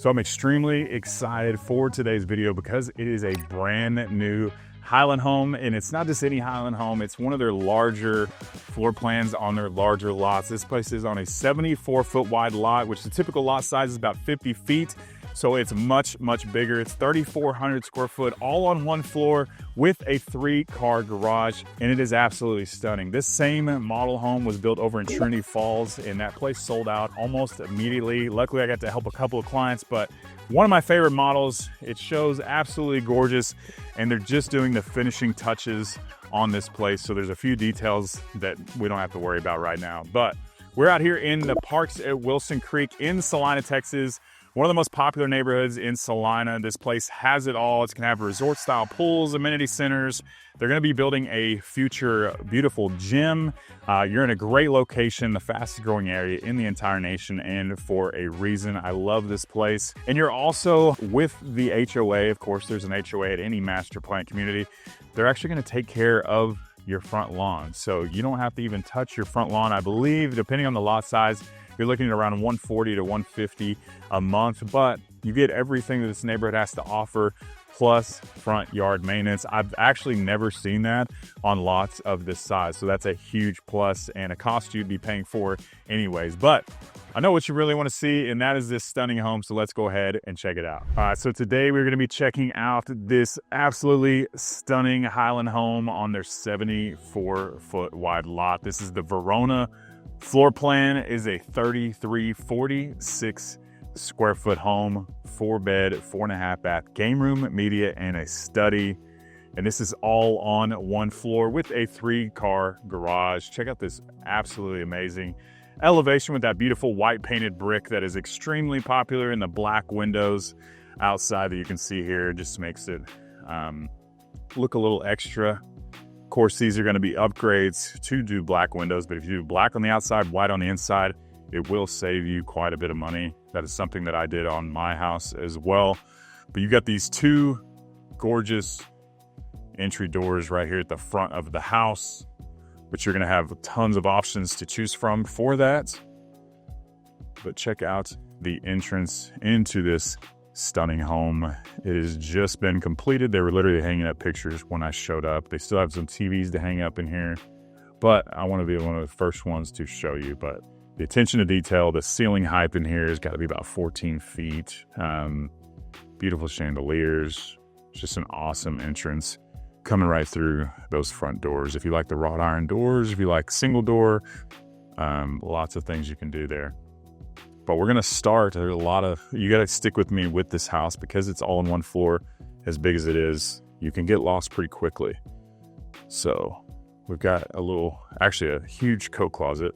So I'm extremely excited for today's video because it is a brand new Highland home, and it's not just any Highland home, it's one of their larger floor plans on their larger lots. This place is on a 74-foot wide lot, which the typical lot size is about 50 feet. So it's much bigger. It's 3,400 square foot, all on one floor with a 3-car garage, and it is absolutely stunning. This same model home was built over in Trinity Falls, and that place sold out almost immediately. Luckily, I got to help a couple of clients, but one of my favorite models. It shows absolutely gorgeous, and they're just doing the finishing touches on this place. So there's a few details that we don't have to worry about right now. But we're out here in the parks at Wilson Creek in Celina, Texas. One of the most popular neighborhoods in Celina. This place has it all. It's gonna have resort style pools, amenity centers. They're gonna be building a future beautiful gym. You're in a great location, the fastest growing area in the entire nation, and for a reason. I love this place. And you're also with the HOA. Of course, there's an HOA at any master plan community. They're actually gonna take care of your front lawn. So you don't have to even touch your front lawn. I believe, depending on the lot size, you're looking at around $140 to $150 a month, but you get everything that this neighborhood has to offer, plus front yard maintenance. I've actually never seen that on lots of this size, so that's a huge plus and a cost you'd be paying for anyways. But I know what you really want to see, and that is this stunning home, so let's go ahead and check it out. All right, so today we're going to be checking out this absolutely stunning Highland home on their 74-foot wide lot. This is the Verona. Floor plan is a 3,346 square foot home, 4-bed, 4.5 bath, game room, media, and a study. And this is all on one floor with a 3-car garage. Check out this absolutely amazing elevation with that beautiful white painted brick that is extremely popular, in the black windows outside that you can see here. It just makes it look a little extra. Of course, these are going to be upgrades to do black windows, but if you do black on the outside, white on the inside, it will save you quite a bit of money. That is something that I did on my house as well. But you got these 2 gorgeous entry doors right here at the front of the house, which you're going to have tons of options to choose from for that. But check out the entrance into this stunning home. It has just been completed. They were literally hanging up pictures when I showed up. They still have some TVs to hang up in here, but I want to be one of the first ones to show you. But the attention to detail, the ceiling height in here has got to be about 14 feet. Beautiful chandeliers. It's just an awesome entrance coming right through those front doors. If you like the wrought iron doors, if you like single door, lots of things you can do there. But we're going to start. There's you got to stick with me with this house because it's all in one floor. As big as it is, you can get lost pretty quickly. So we've got actually a huge coat closet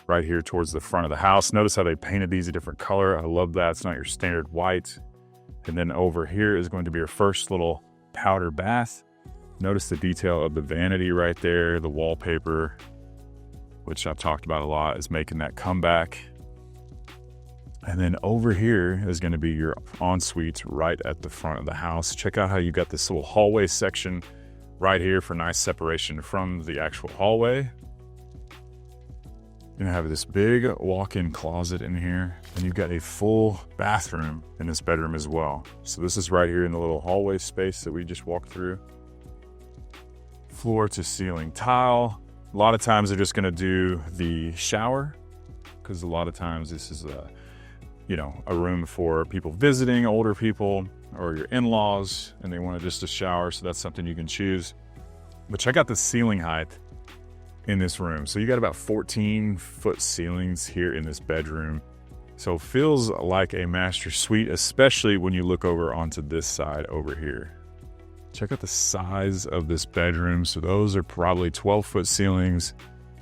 right here towards the front of the house. Notice how they painted these a different color. I love that. It's not your standard white. And then over here is going to be your first little powder bath. Notice the detail of the vanity right there. The wallpaper, which I've talked about a lot, is making that comeback. And then over here is going to be your ensuite right at the front of the house. Check out how you got this little hallway section right here for nice separation from the actual hallway. You're going to have this big walk-in closet in here, and you've got a full bathroom in this bedroom as well. So this is right here in the little hallway space that we just walked through. Floor to ceiling tile. A lot of times they're just going to do the shower, because a lot of times this is a room for people visiting, older people, or your in-laws, and they want just a shower, so that's something you can choose. But check out the ceiling height in this room. So you got about 14-foot ceilings here in this bedroom. So it feels like a master suite, especially when you look over onto this side over here. Check out the size of this bedroom. So those are probably 12-foot ceilings,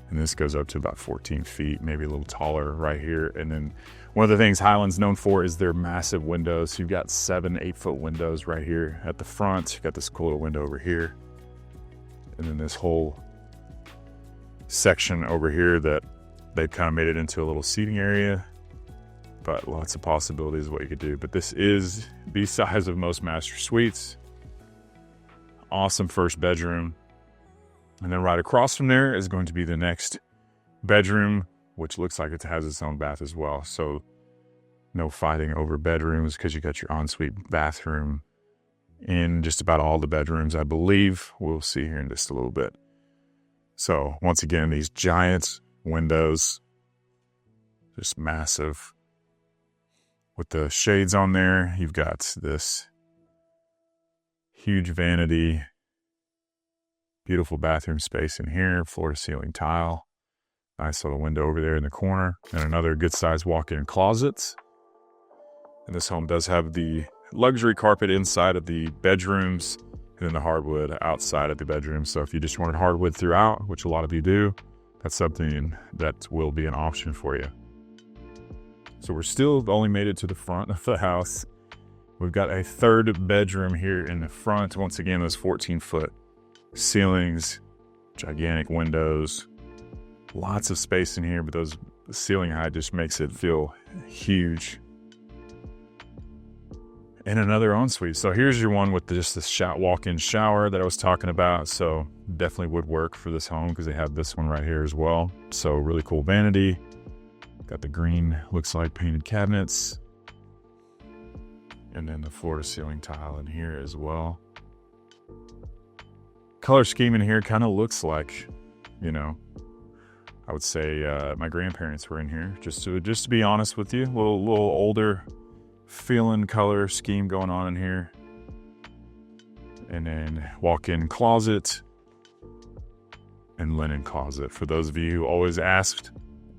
and this goes up to about 14 feet, maybe a little taller right here. And then one of the things Highland's known for is their massive windows. So you've got 7, 8-foot windows right here at the front. You've got this cool little window over here. And then this whole section over here that they've kind of made it into a little seating area. But lots of possibilities of what you could do. But this is the size of most master suites. Awesome first bedroom. And then right across from there is going to be the next bedroom, which looks like it has its own bath as well. So No fighting over bedrooms because you got your ensuite bathroom in just about all the bedrooms, I believe. We'll see here in just a little bit. So once again, these giant windows, just massive. With the shades on there, you've got this huge vanity, beautiful bathroom space in here, floor to ceiling tile. Nice little window over there in the corner, and another good sized walk-in closet. And this home does have the luxury carpet inside of the bedrooms and then the hardwood outside of the bedrooms. So if you just wanted hardwood throughout, which a lot of you do, that's something that will be an option for you. So we're still only made it to the front of the house. We've got a third bedroom here in the front. Once again, those 14-foot ceilings, gigantic windows, lots of space in here, but the ceiling height just makes it feel huge. And another ensuite. So here's your one with just this walk-in shower that I was talking about. So definitely would work for this home because they have this one right here as well. So really cool vanity. Got the green, looks like painted cabinets. And then the floor to ceiling tile in here as well. Color scheme in here kind of looks like, I would say my grandparents were in here. Just to be honest with you, a little older feeling color scheme going on in here. And then walk-in closet and linen closet. For those of you who always asked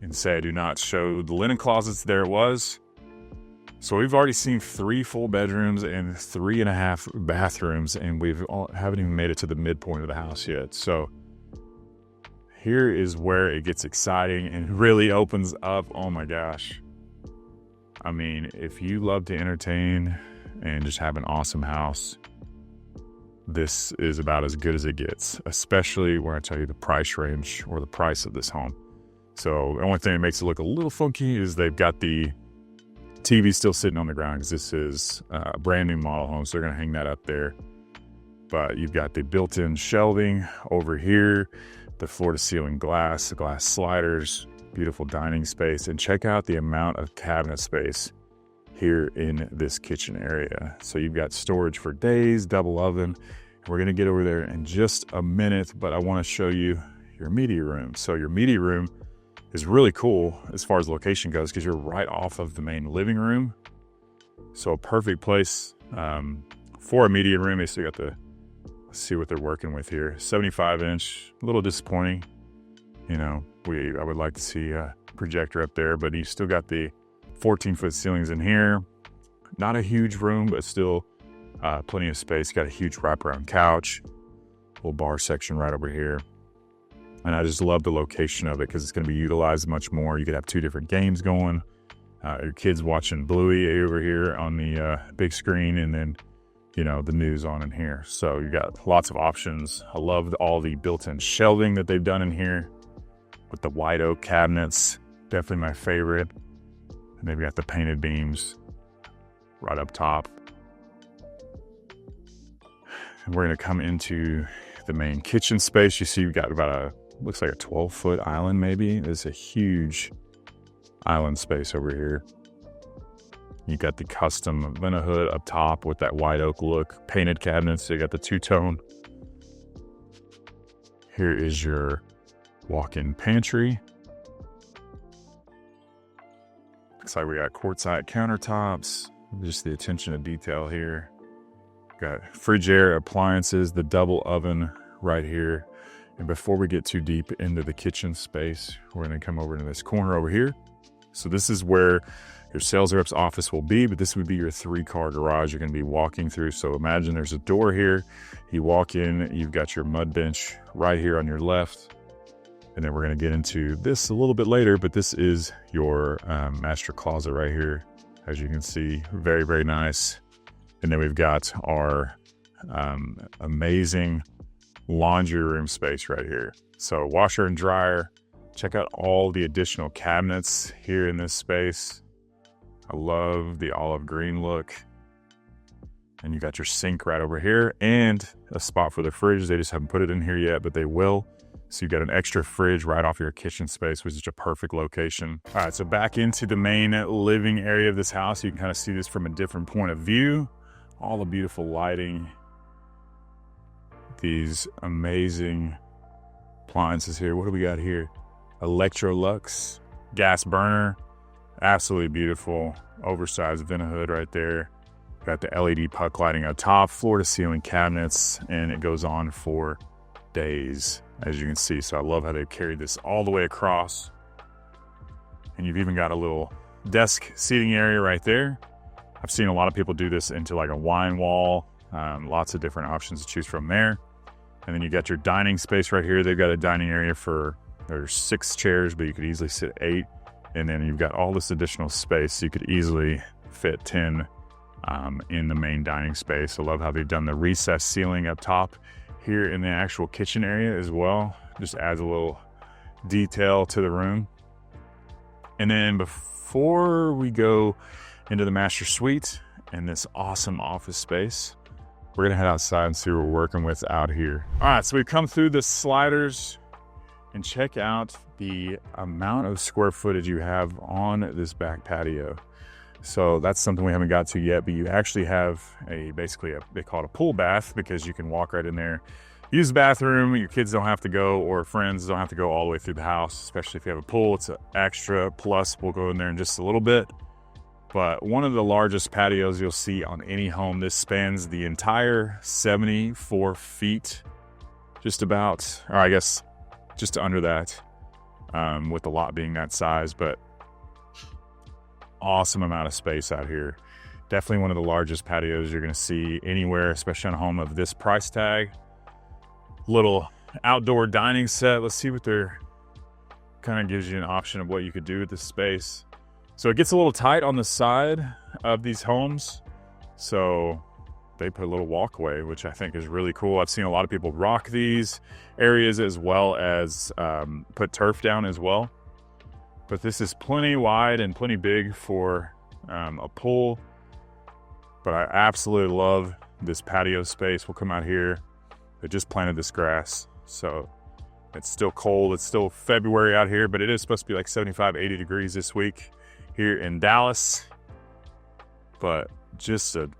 and say I do not show the linen closets, there it was. So we've already seen 3 full bedrooms and 3.5 bathrooms, and haven't even made it to the midpoint of the house yet. So here is where it gets exciting and really opens up. Oh my gosh. I mean, if you love to entertain and just have an awesome house, this is about as good as it gets, especially when I tell you the price range or the price of this home. So the only thing that makes it look a little funky is they've got the TV still sitting on the ground because this is a brand new model home, so they're going to hang that up there. But you've got the built-in shelving over here, the floor-to-ceiling glass, the glass sliders, beautiful dining space, and check out the amount of cabinet space here in this kitchen area. So you've got storage for days, double oven. We're going to get over there in just a minute, but I want to show you your media room. So your media room is really cool as far as location goes because you're right off of the main living room. So a perfect place for a media room. They still got let's see what they're working with here. 75-inch, a little disappointing. I would like to see a projector up there, but you still got the 14-foot ceilings in here. Not a huge room, but still plenty of space. Got a huge wraparound couch, little bar section right over here. And I just love the location of it because it's going to be utilized much more. You could have 2 different games going. Your kids watching Bluey over here on the big screen, and then, the news on in here. So you got lots of options. I love all the built-in shelving that they've done in here with the white oak cabinets. Definitely my favorite. And they've got the painted beams right up top. And we're going to come into the main kitchen space. You see you've got about looks like a 12-foot island maybe. There's a huge island space over here. You got the custom linen hood up top with that white oak look, painted cabinets. So you got the 2-tone. Here is your walk-in pantry. Looks like we got quartzite countertops. Just the attention to detail here. Got Frigidaire appliances, the double oven right here. And before we get too deep into the kitchen space, we're going to come over to this corner over here. So this is where your sales rep's office will be, but this would be your 3-car garage you're going to be walking through. So imagine there's a door here. You walk in, you've got your mud bench right here on your left. And then we're going to get into this a little bit later, but this is your master closet right here. As you can see, very, very nice. And then we've got our amazing laundry room space right here. So washer and dryer. Check out all the additional cabinets here in this space. I love the olive green look. And you got your sink right over here and a spot for the fridge. They just haven't put it in here yet, but they will. So you got an extra fridge right off your kitchen space, which is a perfect location. All right, so back into the main living area of this house. You can kind of see this from a different point of view. All the beautiful lighting. These amazing appliances here. What do we got here? Electrolux gas burner. Absolutely beautiful. Oversized vent hood right there. Got the LED puck lighting up top, floor to ceiling cabinets, and it goes on for days, as you can see. So I love how they've carried this all the way across. And you've even got a little desk seating area right there. I've seen a lot of people do this into like a wine wall. Lots of different options to choose from there. And then you got your dining space right here. They've got a dining area there's 6 chairs, but you could easily sit 8. And then you've got all this additional space. So you could easily fit 10 in the main dining space. I love how they've done the recessed ceiling up top here in the actual kitchen area as well. Just adds a little detail to the room. And then before we go into the master suite and this awesome office space, we're gonna head outside and see what we're working with out here. All right, so we've come through the sliders and check out the amount of square footage you have on this back patio. So that's something we haven't got to yet, but you actually have they call it a pool bath, because you can walk right in there, use the bathroom. Your kids don't have to go, or friends don't have to go all the way through the house, especially if you have a pool. It's an extra plus. We'll go in there in just a little bit. But one of the largest patios you'll see on any home. This spans the entire 74 feet, just about, or I guess just under that, with the lot being that size. But awesome amount of space out here. Definitely one of the largest patios you're going to see anywhere, especially on a home of this price tag. Little outdoor dining set. Let's see what they're kind of gives you an option of what you could do with this space. So it gets a little tight on the side of these homes. So they put a little walkway, which I think is really cool. I've seen a lot of people rock these areas, as well as put turf down as well. But this is plenty wide and plenty big for a pool. But I absolutely love this patio space. We'll come out here. They just planted this grass, so it's still cold. It's still February out here, but it is supposed to be like 75, 80 degrees this week here in Dallas. But just an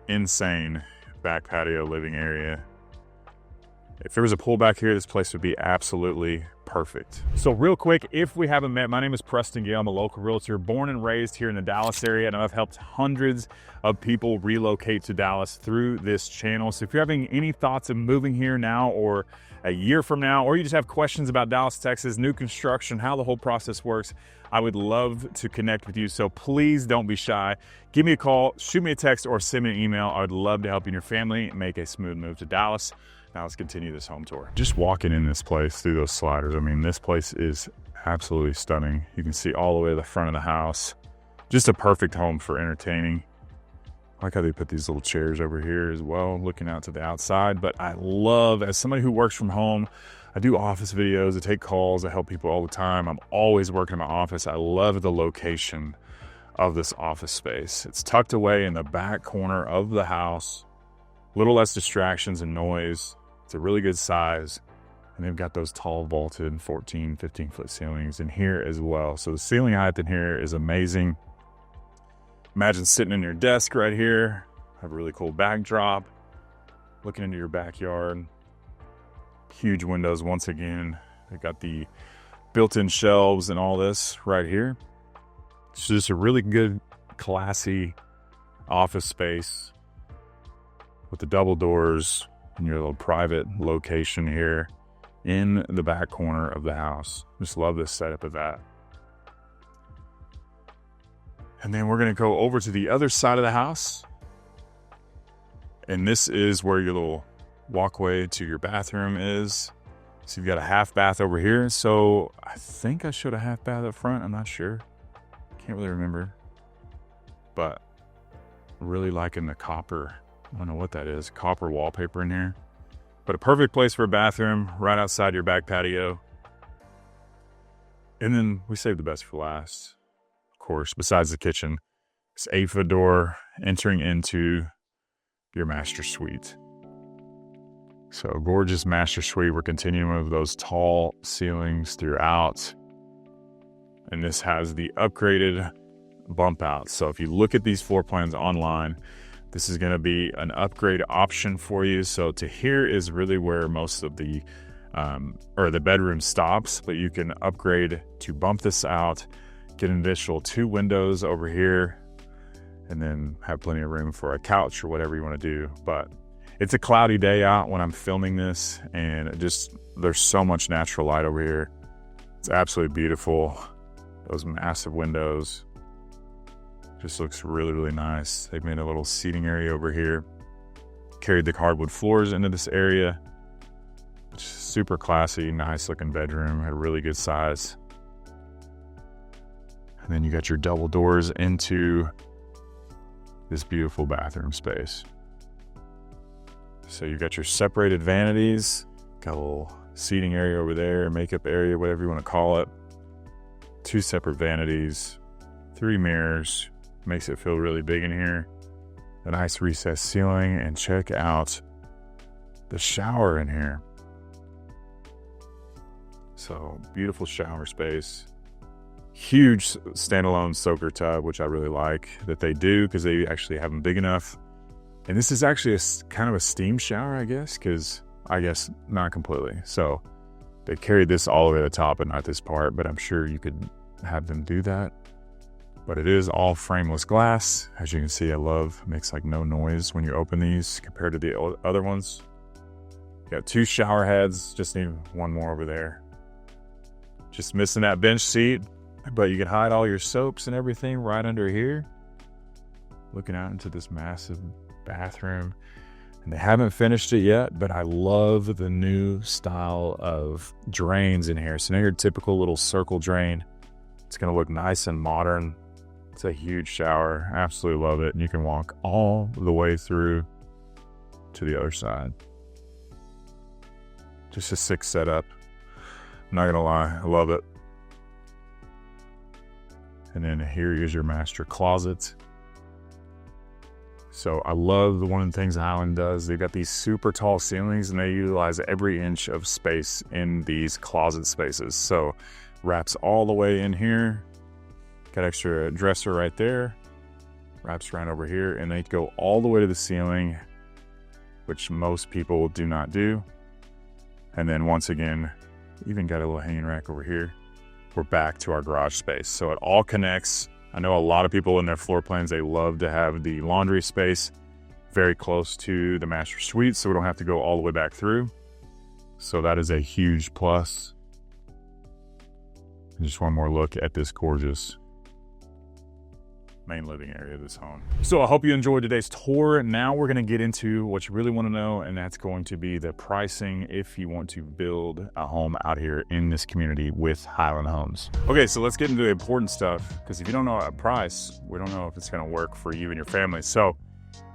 insane back patio living area. If there was a pool back here, this place would be absolutely perfect. So real quick, if we haven't met, my name is Preston Gale. I'm a local realtor, born and raised here in the Dallas area, and I've helped hundreds of people relocate to Dallas through this channel. So if you're having any thoughts of moving here now or a year from now, or you just have questions about Dallas, Texas, new construction, how the whole process works, I would love to connect with you. So please don't be shy. Give me a call, shoot me a text, or send me an email. I would love to help you and your family make a smooth move to Dallas. Now let's continue this home tour. Just walking in this place through those sliders, I mean, this place is absolutely stunning. You can see all the way to the front of the house. Just a perfect home for entertaining. I like how they put these little chairs over here as well, looking out to the outside. But I love, as somebody who works from home, I do office videos, I take calls, I help people all the time. I'm always working in my office. I love the location of this office space. It's tucked away in the back corner of the house. Little less distractions and noise. It's a really good size. And they've got those tall vaulted 14, 15 foot ceilings in here as well. So the ceiling height in here is amazing. Imagine sitting in your desk right here. Have a really cool backdrop. Looking into your backyard. Huge windows once again. They've got the built-in shelves and all this right here. It's just a really good, classy office space with the double doors and your little private location here in the back corner of the house. Just love this setup of that. And then we're going to go over to the other side of the house. And this is where your little walkway to your bathroom is. So you've got a half bath over here. So I think I showed a half bath up front. I'm not sure. Can't really remember. But really liking the copper. I don't know what that is. Copper wallpaper in here. But a perfect place for a bathroom right outside your back patio. And then we saved the best for last. Of course, besides the kitchen. This 8-foot door entering into your master suite. So gorgeous master suite. We're continuing with those tall ceilings throughout. And this has the upgraded bump out. So if you look at these floor plans online, this is going to be an upgrade option for you. So to here is really where most of the bedroom stops, but you can upgrade to bump this out, get an additional 2 windows over here, and then have plenty of room for a couch or whatever you want to do. But it's a cloudy day out when I'm filming this, and there's so much natural light over here. It's absolutely beautiful. Those massive windows just looks really, really nice. They've made a little seating area over here. Carried the hardwood floors into this area. Super classy, nice looking bedroom. Had a really good size. And then you got your double doors into this beautiful bathroom space. So you got your separated vanities, got a little seating area over there, makeup area, whatever you want to call it. 2 separate vanities, 3 mirrors, makes it feel really big in here. A nice recessed ceiling, and check out the shower in here. So beautiful shower space. Huge standalone soaker tub, which I really like that they do because they actually have them big enough. And this is actually a kind of a steam shower, I guess, because I guess not completely. So they carried this all the way to the top and not this part, but I'm sure you could have them do that. But it is all frameless glass. As you can see, makes like no noise when you open these compared to the other ones. You got 2 shower heads, just need 1 more over there. Just missing that bench seat, but you can hide all your soaps and everything right under here. Looking out into this massive bathroom. And they haven't finished it yet, but I love the new style of drains in here. So now your typical little circle drain. It's going to look nice and modern. It's a huge shower. Absolutely love it. And you can walk all the way through to the other side. Just a sick setup. I'm not going to lie. I love it. And then here is your master closet. So I love one of the things Highland does. They've got these super tall ceilings and they utilize every inch of space in these closet spaces. So wraps all the way in here. Got extra dresser right there. Wraps around over here and they go all the way to the ceiling, which most people do not do. And then once again, even got a little hanging rack over here. We're back to our garage space. So it all connects. I know a lot of people in their floor plans, they love to have the laundry space very close to the master suite so we don't have to go all the way back through. So that is a huge plus. And just one more look at this gorgeous main living area of this home. So I hope you enjoyed today's tour. Now we're going to get into what you really want to know, and that's going to be the pricing if you want to build a home out here in this community with Highland Homes. Okay, so let's get into the important stuff, because if you don't know a price, we don't know if it's going to work for you and your family. So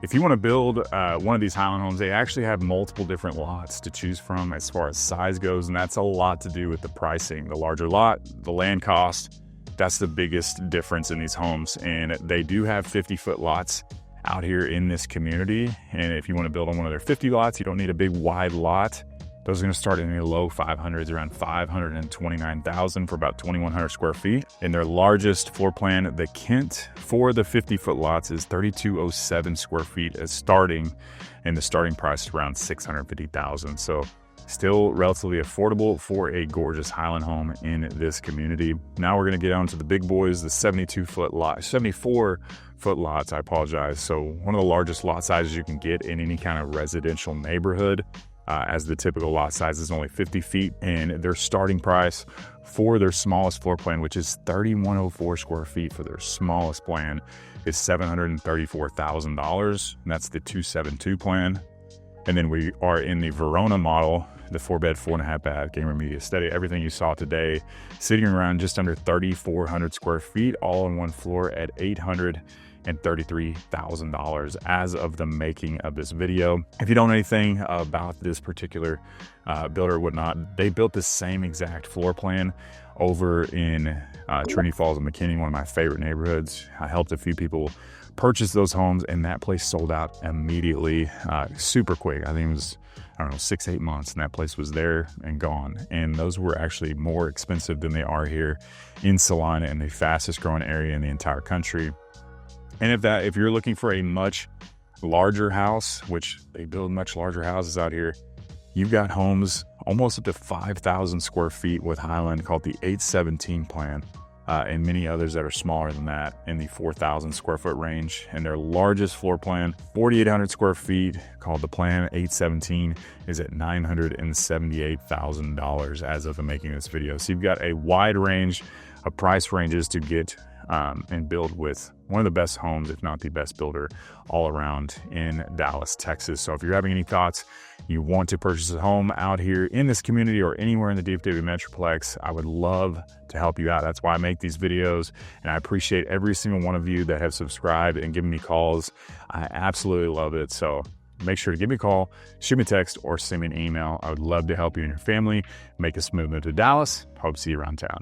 if you want to build one of these Highland Homes, they actually have multiple different lots to choose from as far as size goes, and that's a lot to do with the pricing. The larger lot, the land cost, that's the biggest difference in these homes. And they do have 50-foot lots out here in this community. And if you want to build on one of their 50 lots, you don't need a big wide lot. Those are going to start in the low 500s, around 529,000 for about 2,100 square feet. And their largest floor plan, the Kent, for the 50-foot lots is 3,207 square feet as starting, and the starting price is around 650,000. So still relatively affordable for a gorgeous Highland home in this community. Now we're going to get on to the big boys, the 74-foot lots, I apologize. So one of the largest lot sizes you can get in any kind of residential neighborhood, as the typical lot size is only 50 feet, and their starting price for their smallest floor plan, which is 3,104 square feet for their smallest plan, is $734,000, and that's the 272 plan. And then we are in the Verona model, the 4-bed, 4.5 bath, game room, media study, everything you saw today, sitting around just under 3,400 square feet, all on one floor at $880,000. $33,000 as of the making of this video. If you don't know anything about this particular builder or whatnot, they built the same exact floor plan over in Trinity Falls and McKinney, one of my favorite neighborhoods. I helped a few people purchase those homes, and that place sold out immediately, super quick. I think it was, I don't know, 6-8 months, and that place was there and gone. And those were actually more expensive than they are here in Celina, in the fastest growing area in the entire country. And if you're looking for a much larger house, which they build much larger houses out here, you've got homes almost up to 5,000 square feet with Highland called the 817 plan, and many others that are smaller than that in the 4,000 square foot range. And their largest floor plan, 4,800 square feet, called the plan 817, is at $978,000 as of the making of this video. So you've got a wide range of price ranges to get and build with one of the best homes, if not the best builder, all around in Dallas, Texas. So if you're having any thoughts, you want to purchase a home out here in this community or anywhere in the DFW Metroplex, I would love to help you out. That's why I make these videos, and I appreciate every single one of you that have subscribed and given me calls. I absolutely love it. So make sure to give me a call, shoot me a text, or send me an email. I would love to help you and your family make a smooth move to Dallas. Hope to see you around town.